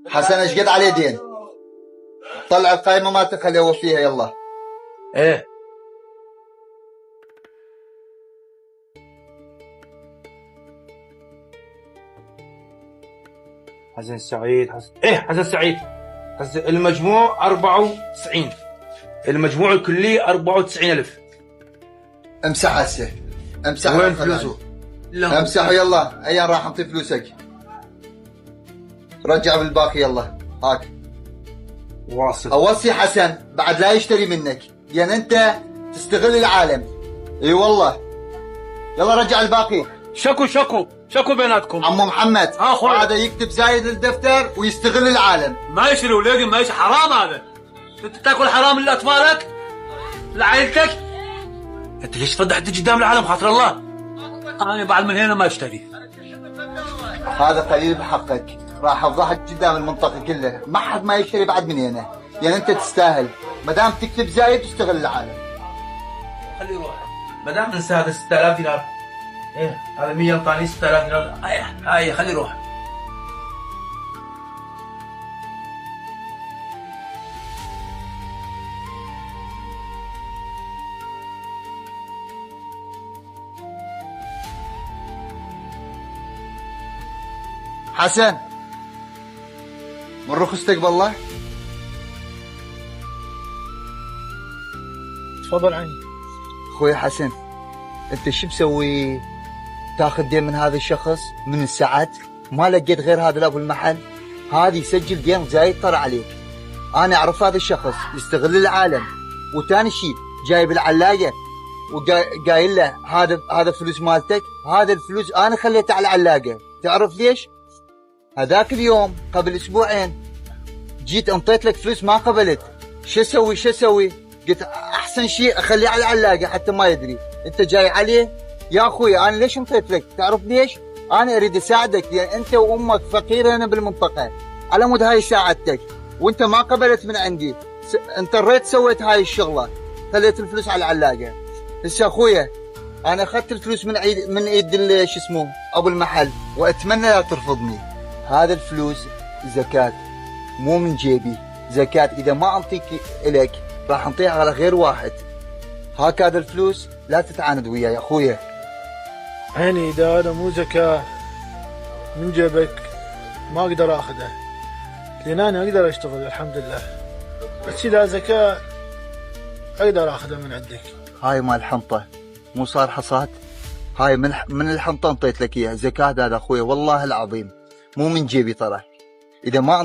حسن ايش قد عليه دين؟ طلع القائمة ما تخليه وفيها يلا. ايه حسن سعيد حسن سعيد المجموع 94. المجموع الكلي 94,000. امسح هسه امسح. وين فلوسه؟ امسحه يلا. ايان راح انطي فلوسك. رجع بالباقي يلا. هاك واصل. اوصي حسن بعد لا يشتري منك لان انت تستغل العالم. اي والله. يلا رجع الباقي. شكو بيناتكم. عمو محمد هذا يكتب زايد الدفتر ويستغل العالم. ما يشري ولادي، ما يشري، حرام هذا. انت تاكل حرام لاطفالك لعائلتك. انت ليش فضحت قدام العالم خاطر الله؟ انا بعد من هنا ما اشتري. هذا قليل بحقك. راح افضحك قدام المنطقه كلها. ما حد ما يشتري بعد من هنا. يعني انت تستاهل. ما دام تكتب زايد تستغل العالم. خليه يروح. ما دام انسى هذا 6000 دينار. ايه هذا 100 انطاني 6000 دينار. هاي خليه يروح. حسن من رخصتك بالله. تفضل عني. اخوي حسن انت شو مسوي؟ تاخذ دين من هذا الشخص من الساعات ما لقيت غير هذا الابو المحل. هذه يسجل دين زايد طر عليك. انا اعرف هذا الشخص يستغل العالم. وثاني شيء جايب العلاقه وقايل له هذا فلوس مالتك. هذا الفلوس انا خليته على العلاقه. تعرف ليش؟ هذاك اليوم قبل اسبوعين جيت انطيت لك فلوس ما قبلت. شو اسوي؟ قلت احسن شيء اخليه على العلاقه حتى ما يدري. انت جاي عليه يا اخوي. انا ليش انطيت لك؟ تعرف ليش؟ انا اريد اساعدك لان انت وامك فقيره هنا بالمنطقه. على مود هاي ساعدتك وانت ما قبلت من عندي. انت ريت سويت هاي الشغله. خليت الفلوس على العلاقه. هسه اخويا انا اخذت الفلوس من ايد شو اسمه ابو المحل. واتمنى لا ترفضني. هذا الفلوس زكاة مو من جيبي. زكاة اذا ما اعطيك الك راح انطيها على غير واحد. هكذا الفلوس لا تتعاند وياي يا اخويا. عيني اذا انا مو زكاة من جيبك ما اقدر اخذها لان انا اقدر اشتغل الحمد لله. بس اذا زكاة اقدر اخذها من عندك. هاي مال الحنطة مو صار حصاد. هاي من الحنطة انطيت لك اياها. زكاة هذا اخويا والله العظيم مو من جيبي ترى. اذا ما